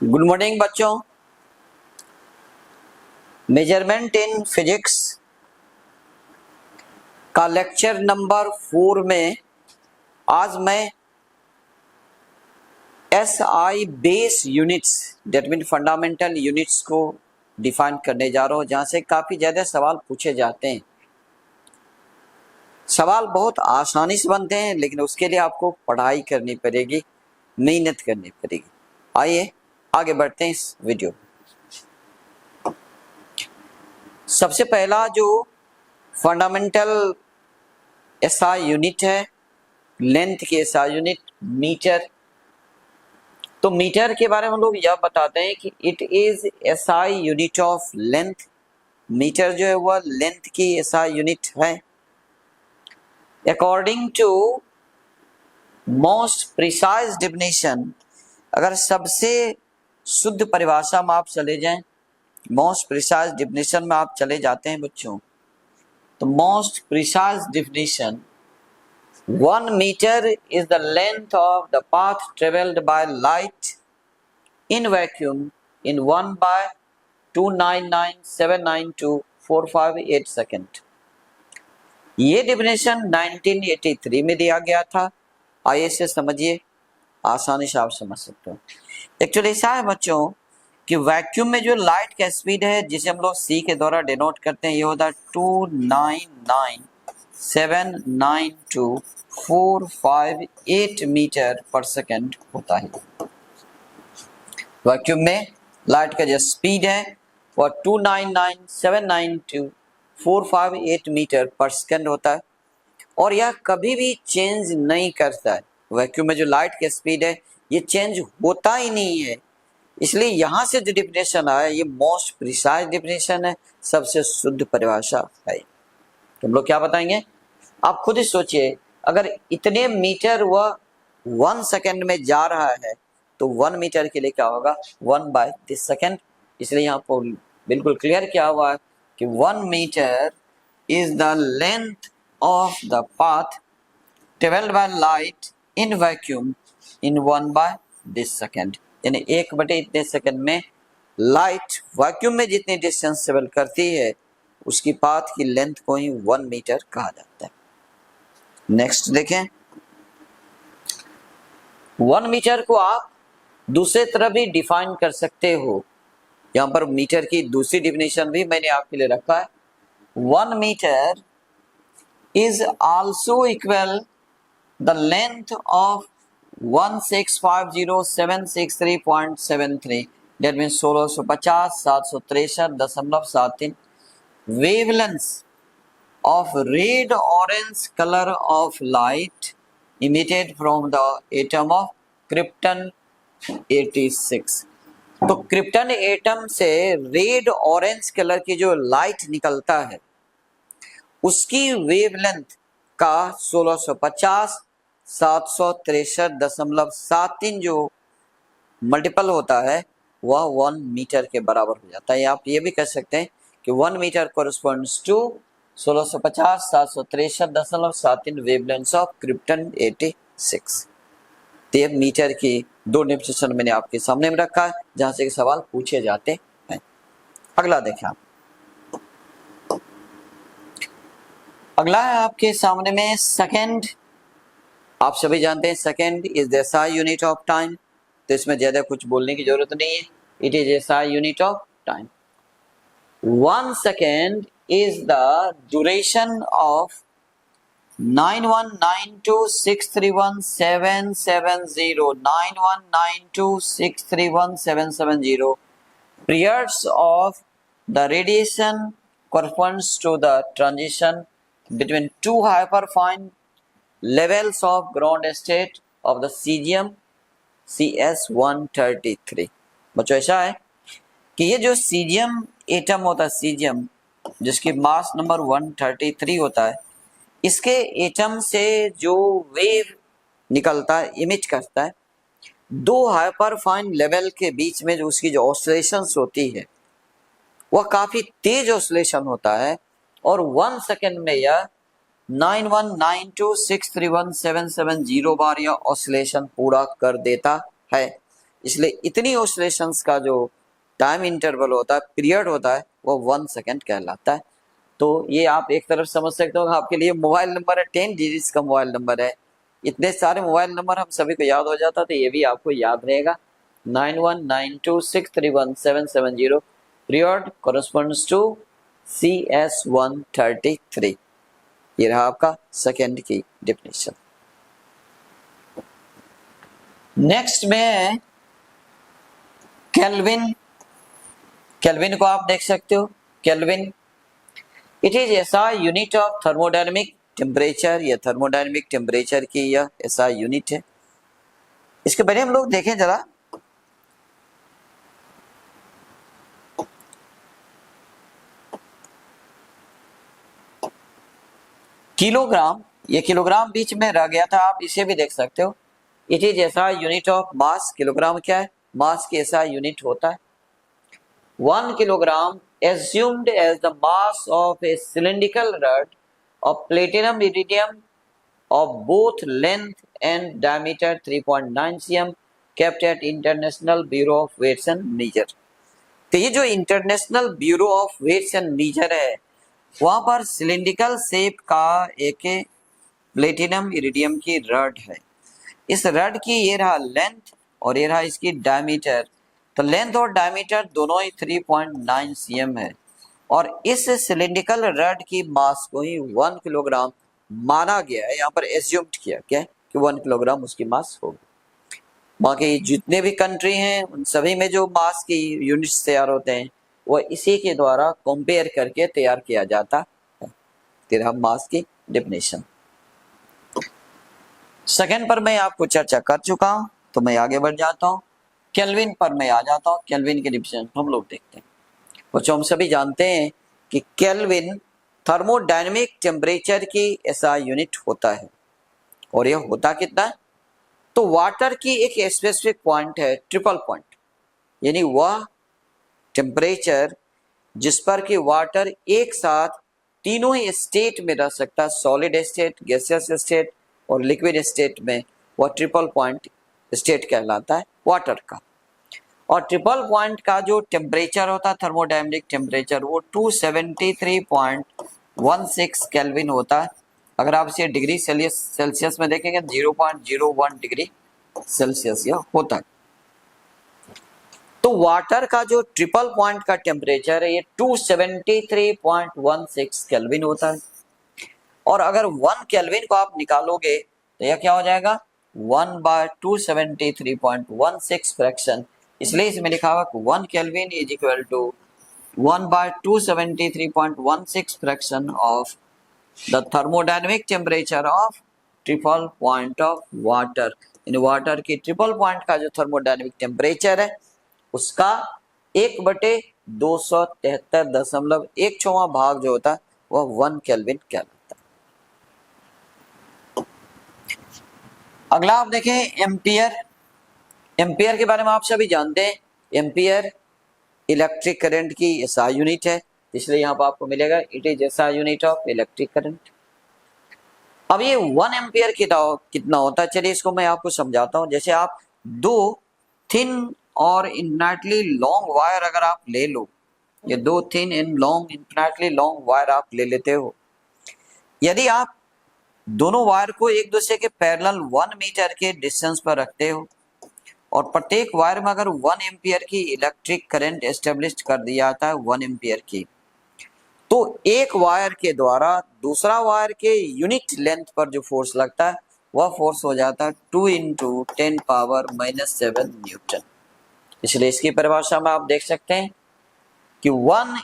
Good morning बच्चों। Measurement in physics का lecture number 4 में आज मैं SI base units that mean fundamental units को डिफाइन करने जा रहा हूँ, जहाँ से काफ़ी ज़्यादा सवाल पूछे जाते हैं। सवाल बहुत आसानी से बनते हैं, लेकिन उसके लिए आपको पढ़ाई करनी पड़ेगी, मेहनत करनी पड़ेगी। आइए आगे बढ़ते हैं इस वीडियो में। सबसे पहला जो फंडामेंटल एसआई यूनिट है, लेंथ की एसआई यूनिट मीटर। तो मीटर के बारे में हम लोग यह बताते हैं कि it is SI unit of length. Metre जो है वह लेंथ की एसआई यूनिट है। According to most precise definition, अगर सबसे शुद्ध परिभाषा में आप चले जाएं, मोस्ट प्रिसाइज डेफिनेशन में आप चले जाते हैं बच्चों, तो most precise definition 1 meter is the length of the path traveled by light in vacuum in 1/299,792,458 second। ये डेफिनेशन 1983 में दिया गया था। आइए इसे समझिए, आसानी से आप समझ सकते हो। एक्चुअली ऐसा है बच्चों कि वैक्यूम में जो लाइट का स्पीड है, जिसे हम लोग सी के द्वारा डिनोट करते हैं, ये होता है 299,792,458 मीटर पर सेकंड होता है। वैक्यूम में लाइट का जो स्पीड है वह 299,792,458 मीटर पर सेकंड होता है, और यह कभी भी चेंज नहीं करता है। वैक्यूम में जो लाइट का स्पीड है ये चेंज होता ही नहीं है। इसलिए यहाँ से जो डेफिनेशन आया ये मोस्ट प्रिसाइज डेफिनेशन है, सबसे शुद्ध परिभाषा है। तो हम लोग क्या बताएंगे, आप खुद ही सोचिए, अगर इतने मीटर वह 1 सेकेंड में जा रहा है तो 1 मीटर के लिए क्या होगा, 1/this सेकेंड। इसलिए यहाँ पर बिल्कुल क्लियर क्या हुआ है कि 1 metre is the length of the path travelled by light in vacuum in 1/this second. यानी 1/इतने सेकेंड में लाइट वैक्यूम में जितनी डिस्टेंस ट्रेवल करती है उसकी पाथ की लेंथ को ही 1 मीटर कहा जाता है। नेक्स्ट देखें, 1 मीटर को आप दूसरे तरह भी डिफाइन कर सकते हो। यहाँ पर मीटर की दूसरी डिफिनेशन भी मैंने आपके लिए रखा है। 1 metre is also equal the length of 1650763.73, that mean 1650,763.73 wavelengths of red orange color of light emitted from the atom of krypton 86। तो क्रिप्टन एटम से रेड ऑरेंज कलर की जो लाइट निकलता है उसकी वेवलेंथ का 1650,763.73 जो मल्टीपल होता है वह 1 मीटर के बराबर हो जाता है। आप ये भी कह सकते हैं कि 1 metre corresponds to 1650,763.73 wavelengths of krypton 86। तो ये मीटर की 2 डेफिनेशन मैंने आपके सामने में रखा है, जहां से सवाल पूछे जाते हैं। अगला देखें आप, अगला है आपके सामने में सेकेंड। आप सभी जानते हैं second is the SI unit of time, तो इसमें ज्यादा कुछ बोलने की जरूरत नहीं है। It is SI unit of time. 1 second is the duration of 9192631770 9192631770 periods of the radiation corresponds to the transition between two hyperfine levels of ground state of the cesium CS133। बच्चों ऐसा है कि ये जो सीजियम एटम होता है, caesium जिसकी mass number 133 होता है, इसके एटम से जो वेव निकलता है, इमिट करता है, 2 हाइपरफाइन लेवल के बीच में जो उसकी जो ऑसिलेशंस होती है वह काफी तेज ऑसिलेशन होता है, और 1 सेकेंड में यह 9192631770 बार यह ऑसिलेशन पूरा कर देता है। इसलिए इतनी ऑसिलेशंस का जो टाइम इंटरवल होता है, पीरियड होता है, वो 1 सेकेंड कहलाता है। तो ये आप एक तरफ समझ सकते हो, आपके लिए मोबाइल नंबर है, 10 डिजिट्स का मोबाइल नंबर है। इतने सारे मोबाइल नंबर हम सभी को याद हो जाता, तो ये भी आपको याद रहेगा 9192631770। Period corresponds to CS133। ये रहा आपका सेकेंड की डेफिनेशन। नेक्स्ट में केल्विन। केल्विन को आप देख सकते हो, केल्विन इट इज ऐसा यूनिट ऑफ थर्मोडायनेमिक टेम्परेचर, या थर्मोडायनेमिक टेम्परेचर की यह ऐसा यूनिट है। इसके बारे में हम लोग देखें जरा। किलोग्राम, ये किलोग्राम बीच में रह गया था, आप इसे भी देख सकते हो। इट इज ऐसा यूनिट ऑफ मास। किलोग्राम क्या है? मास की ऐसा यूनिट होता है। 1 kilogram assumed as the mass of a cylindrical rod of platinum iridium of both length and diameter 3.9 cm kept at International Bureau of Weights and Measure। तो ये जो international bureau of weights and measure है, वहां पर cylindrical shape का एक platinum iridium की rod है। इस रड की ये रहा लेंथ और ये रहा इसकी डायमीटर। तो लेंथ और डायमीटर दोनों ही 3.9 cm है, और इस सिलिंड्रिकल रड की मास को ही 1 किलोग्राम माना गया है। यहाँ पर एज्यूम्ड किया क्या कि 1 किलोग्राम उसकी मास होगी। बाकी जितने भी कंट्री हैं उन सभी में जो मास की यूनिट्स तैयार होते हैं, वो इसी के द्वारा कंपेयर करके तैयार किया जाता है। तेरह मास की डेफिनेशन। सेकेंड पर मैं आपको चर्चा कर चुका हूं, तो मैं आगे बढ़ जाता हूं। केल्विन पर मैं आ जाता हूं। केल्विन के डेफिनेशन हम लोग देखते हैं। बच्चों, हम सभी जानते हैं कि केल्विन थर्मोडायनेमिक टेम्परेचर की ऐसा यूनिट होता है। और यह होता कितना है? तो वाटर की एक स्पेसिफिक पॉइंट है, ट्रिपल पॉइंट, यानी वह टेम्परेचर जिस पर कि वाटर एक साथ तीनों ही स्टेट में रह सकता है, सॉलिड स्टेट, गैसियस स्टेट और लिक्विड स्टेट में, वह ट्रिपल पॉइंट स्टेट कहलाता है वाटर का। और ट्रिपल पॉइंट का जो टेम्परेचर होता है, थर्मोडायनेमिक टेम्परेचर, वो 273.16 केल्विन होता है। अगर आप इसे डिग्री सेल्सियस में देखेंगे 0.01 डिग्री सेल्सियस यह होता है। तो वाटर का जो ट्रिपल पॉइंट का टेम्परेचर है, ये 273.16 केल्विन होता है। और अगर 1 केल्विन को आप निकालोगे तो यह क्या हो जाएगा? 1/273.16 फ्रैक्शन। इसलिए इसमें लिखा हुआ 1 kelvin is equal to 1/273.16 fraction of the thermodynamic temperature of triple point of water. इन वाटर की ट्रिपल पॉइंट का जो थर्मोडायनेमिक टेम्परेचर है, उसका 1/273.16 भाग जो होता है, वह 1 केल्विन कहलाता है। अगला आप देखें एम्पियर। एम्पियर के बारे में आप सभी जानते हैं। एम्पियर इलेक्ट्रिक करंट की एसआई यूनिट है, इसलिए यहाँ पर आपको मिलेगा it is SI unit of electric current. अब ये 1 एम्पियर कितना होता है, चलिए इसको मैं आपको समझाता हूँ। जैसे आप दो थिन और इन्फिनिटली लॉन्ग वायर अगर आप ले लो, ये दो thin and long infinitely long wire आप ले लेते हो, यदि आप दोनों वायर को एक दूसरे के पैरेलल 1 मीटर के डिस्टेंस पर रखते हो, और प्रत्येक वायर में अगर 1 एम्पियर की इलेक्ट्रिक करंट एस्टेब्लिश कर दिया जाता है, 1 एम्पियर की, तो एक वायर के द्वारा दूसरा वायर के यूनिट लेंथ पर जो फोर्स लगता है, वह फोर्स हो जाता है 2 × 10⁻⁻7 न्यूटन। इसलिए इसकी परिभाषा में आप देख सकते हैं कि 1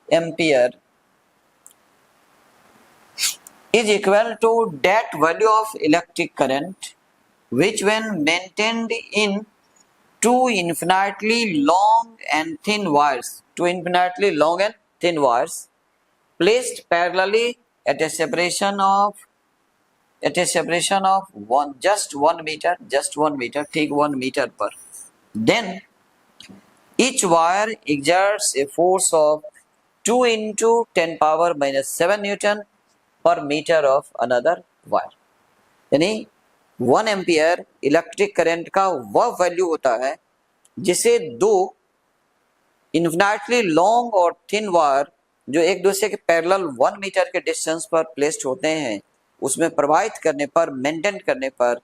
ampere is equal to that value of electric current which when maintained in two infinitely long and thin wires placed parallelly at a separation of just 1 meter, ठीक 1 meter पर, then each wire exerts a force of 2 × 10⁻⁻7 Newton per meter of another wire। यानी 1 ampere electric current का वह value होता है जिसे दो infinitely long और थिन वायर जो एक दूसरे के पैरेलल 1 मीटर के डिस्टेंस पर प्लेस्ड होते हैं उसमें प्रवाहित करने पर, मेंटेन करने पर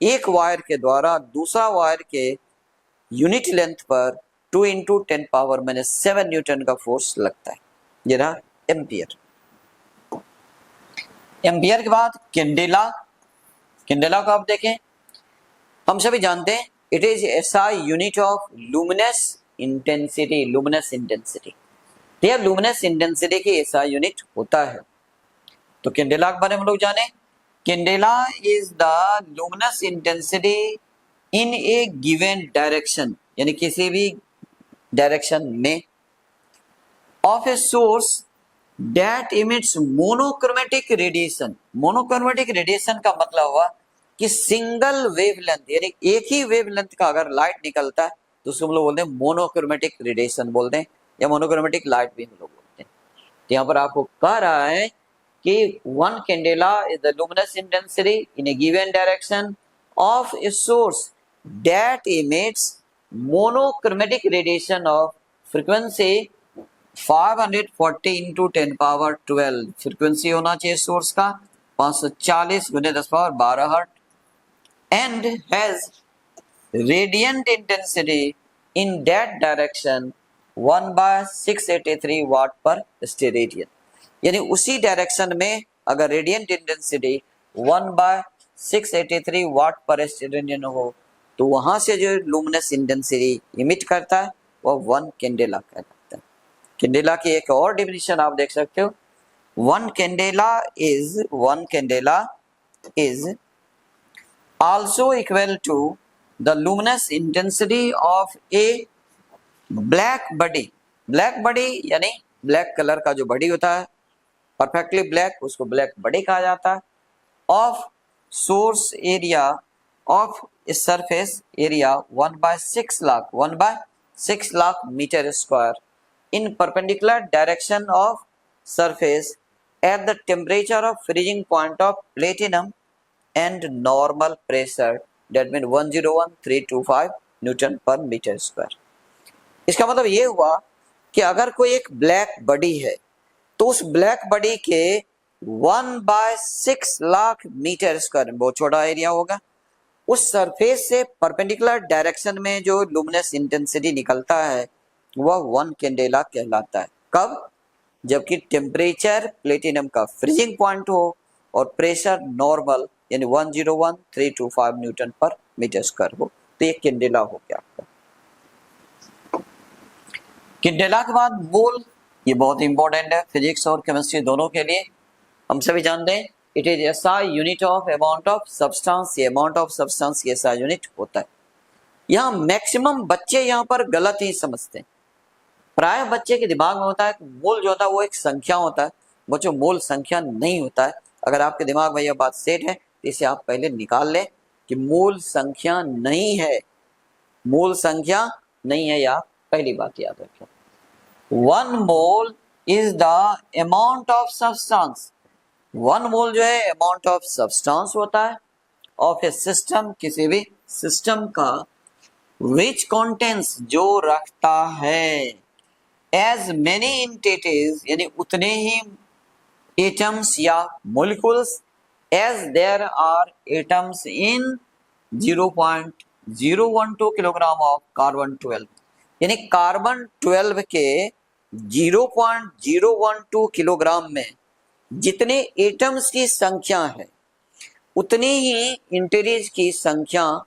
एक वायर के द्वारा दूसरा वायर के यूनिट लेंथ पर 2 इंटू 10⁻⁷ न्यूटन का फोर्स लगता है। ये रहा एम्पियर। एम्पियर के बाद कैंडेला। कैंडेला को आप देखें, हम सभी जानते हैं it is SI unit of luminous intensity. Luminous intensity, यह लुमिनस इंटेंसिटी की एसआई यूनिट होता है। तो कैंडेला के बारे में हम लोग जाने, candela is the luminous intensity in A given direction, यानी किसी भी डायरेक्शन में, of a source that emits monochromatic radiation. Monochromatic radiation का मतलब हुआ कि सिंगल वेवलेंथ, यानी एक ही वेवलेंथ का अगर लाइट निकलता है तो उसको हम लोग बोलते हैं मोनोक्रोमेटिक रेडिएशन बोलते हैं, या मोनोक्रोमेटिक लाइट भी हम लोग बोलते हैं। तो यहाँ पर आपको कह रहा है कि 1 candela is the luminous intensity in A given direction of a source that emits monochromatic radiation of frequency 540 into 10⁻12। Frequency होना चाहिए सोर्स का 540 × 10⁻12 hertz, and has radiant intensity in that direction 1/683 वाट पर स्टेरेडियन। यानी उसी डायरेक्शन में अगर radiant intensity 1/683 वाट पर steradian हो तो वहां से जो लुमिनस इंटेंसिटी इमिट करता है वह 1 कैंडेला कहलाता है। कैंडेला की एक और डेफिनेशन आप देख सकते हो, 1 candela is also equal to the luminous intensity of a black body। Black body यानी ब्लैक कलर का जो बॉडी होता है, परफेक्टली ब्लैक, उसको ब्लैक बॉडी कहा जाता है, of source area of surface area 1/6 lakh metre square in perpendicular direction of surface at the temperature of freezing point of platinum and normal pressure, that means 101,325 newton per metre square. इसका मतलब ये हुआ कि अगर कोई एक ब्लैक बॉडी है तो उस ब्लैक बॉडी के 1/6 लाख मीटर स्क्वायर, बहुत छोटा एरिया होगा, उस सरफेस से परपेंडिकुलर डायरेक्शन में जो लुमिनस इंटेंसिटी निकलता है वह 1 कैंडेला कहलाता है। कब? जबकि टेम्परेचर प्लेटिनम का फ्रीजिंग पॉइंट हो और प्रेशर नॉर्मल यानी 101,325 न्यूटन पर मीटर स्क्वायर हो, तो ये कैंडेला हो गया आपका। कैंडेला के बाद मोल, ये बहुत इंपॉर्टेंट है फिजिक्स और केमिस्ट्री दोनों के लिए। हम सभी जानते हैं it is SI unit of amount of substance. ये अमाउंट ऑफ सब्सटेंस ये एसआई यूनिट होता है। यहाँ मैक्सिमम बच्चे यहाँ पर गलत ही समझते हैं। प्राय बच्चे के दिमाग में होता है मोल जो होता है वो एक संख्या होता है, बच्चों मोल संख्या नहीं होता है। अगर आपके दिमाग में यह बात सेट है तो इसे आप पहले निकाल लें कि मोल संख्या नहीं है, मोल संख्या नहीं है, या पहली बात याद रखें। 1 mole is the amount of substance. 1 मोल जो है अमाउंट ऑफ सब्सटेंस होता है ऑफ ए सिस्टम, किसी भी सिस्टम का, विच कंटेंस जो रखता है एज मेनी एंटिटीज, यानी उतने ही एटम्स या molecules as there are atoms in 0.012 kilogram of carbon 12, यानी कार्बन 12 के 0.012 किलोग्राम में जितने एटम्स की संख्या है उतनी ही इंटीजर्स की संख्या,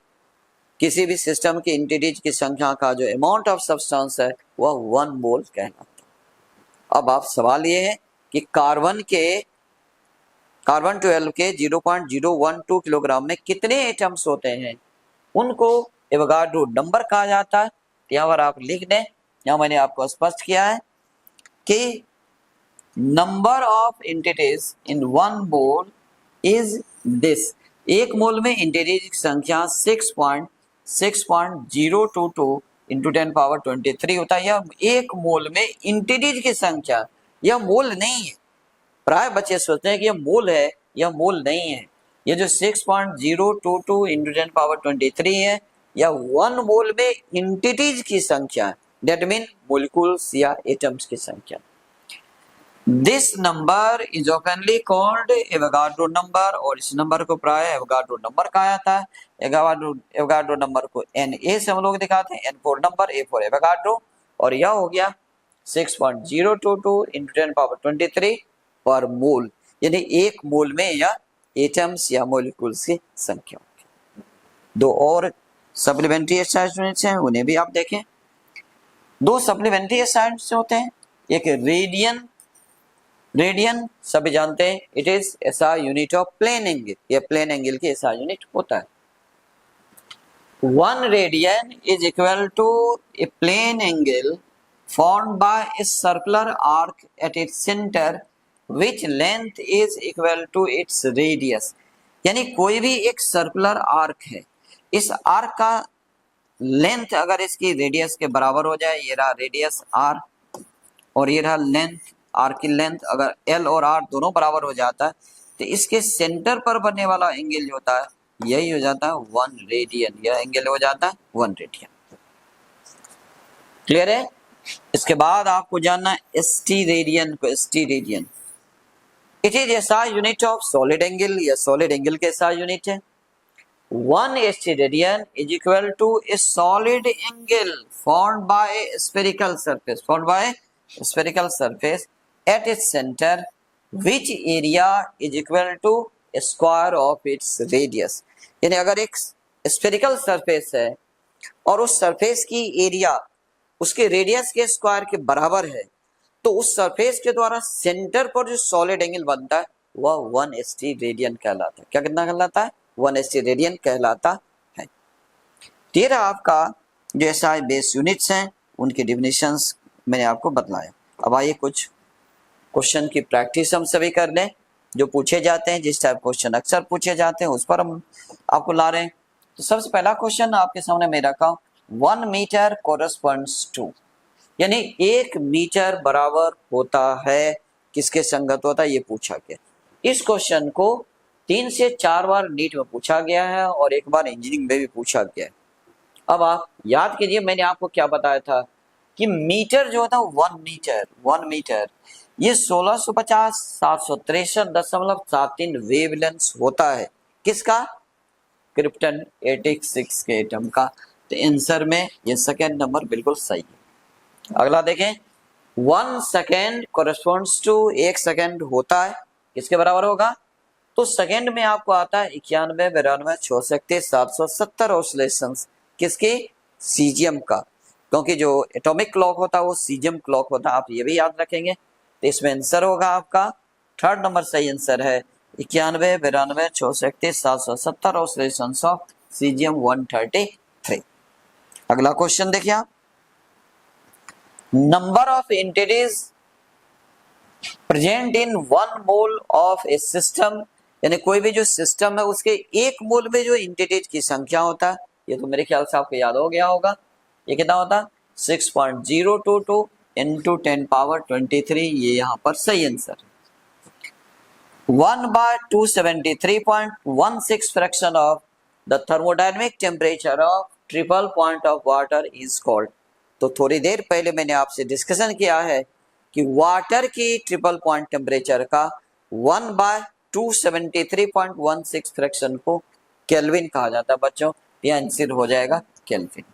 किसी भी सिस्टम के इंटीजर्स की संख्या का जो अमाउंट ऑफ सब्सटेंस है वह 1 मोल कहलाता है। अब आप सवाल ये है कि कार्बन 12 के 0.012 किलोग्राम में कितने एटम्स होते हैं, उनको एवोगाड्रो नंबर कहा जाता है। यहाँ पर आप लिख दें, यहाँ मैंने आपको स्पष्ट किया है कि number of entities in 1 mole is this. एक मोल में एंटिटीज की संख्या 6.022 इंटू 10⁻23 होता है। यह एक मोल में एंटिटीज की संख्या, यह मोल नहीं है। प्राय बच्चे सोचते हैं कि यह मोल है, यह मोल नहीं है। ये जो 6.022 इंटू 10⁻23 है, या 1 मोल में इंटिटीज की संख्या है, डेट मीन मोलिक्यूल्स या एटम्स की संख्या। This number is ऑफनली called Avogadro number, और इस नंबर को प्राय एवोगाड्रो नंबर कहा जाता है। एवोगाड्रो नंबर को Na से हम लोग दिखाते हैं, N for number, A for Avogadro, और यह हो गया 6.022 इंटू 10⁻23 पर मोल, यानी एक मोल में यह एटम्स या मोलिक्यूल्स की संख्या होगी। दो और सप्लीमेंट्री एसआई यूनिट्स हैं, उन्हें भी आप देखें। दो सप्लीमेंट्री एसआई यूनिट्स होते हैं, एक रेडियन सभी जानते हैं, it is SI unit of plane angle, यह प्लेन एंगल की एसआई यूनिट होता है। 1 radian is equal to a plane angle formed by a circular arc at its center which length is equal to its radius। यानी कोई भी एक circular arc है, इस आर्क का लेंथ अगर इसकी रेडियस के बराबर हो जाए, ये रहा रेडियस r और ये रहा लेंथ, आर्क की लेंथ, अगर l और r दोनों बराबर हो जाता है तो इसके सेंटर पर बनने वाला एंगल जो होता है यही हो जाता है 1 रेडियन, यह एंगल हो जाता है 1 रेडियन। क्लियर है? इसके बाद आपको जानना है ST रेडियन को। ST radian it is SI unit of solid angle, या सॉलिड एंगल के एसआई यूनिट है। 1 ST radian is equal to a solid angle formed by a spherical surface at its center which area is equal to a square of its radius। यानी अगर एक spherical surface है और उस surface की area उसके radius के square के बराबर है, तो उस सरफेस के द्वारा सेंटर पर जो सॉलिड एंगल बनता है वह 1 ST रेडियन कहलाता है। क्या कितना कहलाता है? 1 ST रेडियन कहलाता है। ये रहा आपका जो एसआई बेस यूनिट्स हैं, उनकी डिफिनेशंस मैंने आपको बतलाया। अब आइए कुछ क्वेश्चन की प्रैक्टिस हम सभी कर लें, जो पूछे जाते हैं, जिस टाइप क्वेश्चन अक्सर पूछे जाते हैं उस पर हम आपको ला रहे हैं। तो सबसे पहला क्वेश्चन आपके सामने मैं रखा हूं, 1 मीटर कोरस्पॉन्ड्स टू, यानी 1 मीटर बराबर होता है किसके संगत होता है, ये पूछा गया। इस क्वेश्चन को 3 से 4 बार नीट में पूछा गया है और एक बार इंजीनियरिंग में भी पूछा गया है। अब आप याद कीजिए, मैंने आपको क्या बताया था कि मीटर जो होता है 1 मीटर ये 1650 763.73 वेवलेंथ होता है। किसका? क्रिप्टन 86 के एटम का। तो आंसर में ये सेकंड नंबर बिल्कुल सही है। अगला देखें, 1 सेकेंड कोरस्पॉन्ड्स टू, 1 सेकेंड होता है किसके बराबर होगा? तो सेकेंड में आपको आता है 91, 92, 64, 770 ऑसिलेशंस। किसके? सीजियम का, क्योंकि जो एटॉमिक क्लॉक होता है वो सीजियम क्लॉक होता है, आप ये भी याद रखेंगे। तो इसमें आंसर होगा आपका थर्ड नंबर सही आंसर है 91, 92, 64, 770 ऑसिलेशंस ऑफ सीजियम 133। अगला क्वेश्चन देखिए आप, number of entities present in 1 mole of A system, यानी कोई भी जो सिस्टम है उसके 1 मोल में जो एंटिटीज की संख्या होता है, ये तो मेरे ख्याल से आपको याद हो गया होगा। ये कितना होता है? 6.022 इंटू 10⁻23, ये यहाँ पर सही आंसर है। 1/273.16 fraction of the thermodynamic temperature of triple point of water is called. तो थोड़ी देर पहले मैंने आपसे डिस्कशन किया है कि वाटर की ट्रिपल पॉइंट टेम्परेचर का 1/273.16 फ्रैक्शन को केल्विन कहा जाता है बच्चों। यह आंसर हो जाएगा केल्विन।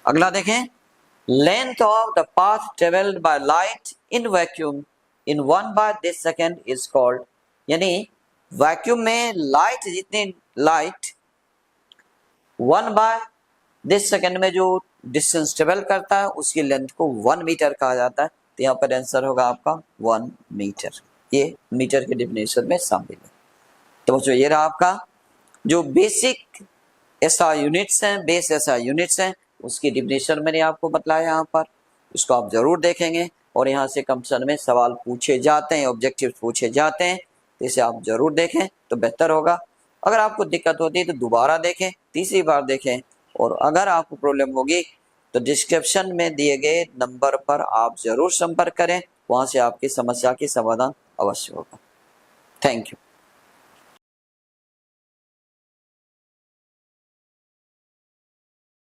अगला देखें, length of the path travelled by light in vacuum in 1/this second is called, यानी वैक्यूम में लाइट 1/this सेकेंड में जो डिस्टेंस ट्रेवल करता है उसकी लेंथ को 1 मीटर कहा जाता है। तो यहाँ पर आंसर होगा आपका 1 मीटर। ये मीटर के डिफिनेशन में शामिल है। तो बच्चों ये रहा आपका जो बेसिक एसआई यूनिट्स हैं, बेस एसआई यूनिट्स हैं, उसकी डिफिनेशन मैंने आपको बतलाया यहाँ पर। इसको आप जरूर देखेंगे और यहाँ से कंपटीशन में सवाल पूछे जाते हैं, ऑब्जेक्टिव पूछे जाते हैं, तो इसे आप जरूर देखें तो बेहतर होगा। अगर आपको दिक्कत होती है तो दोबारा देखें, तीसरी बार देखें, और अगर आपको प्रॉब्लम होगी तो डिस्क्रिप्शन में दिए गए नंबर पर आप जरूर संपर्क करें, वहाँ से आपकी समस्या की समाधान अवश्य होगा। Thank you.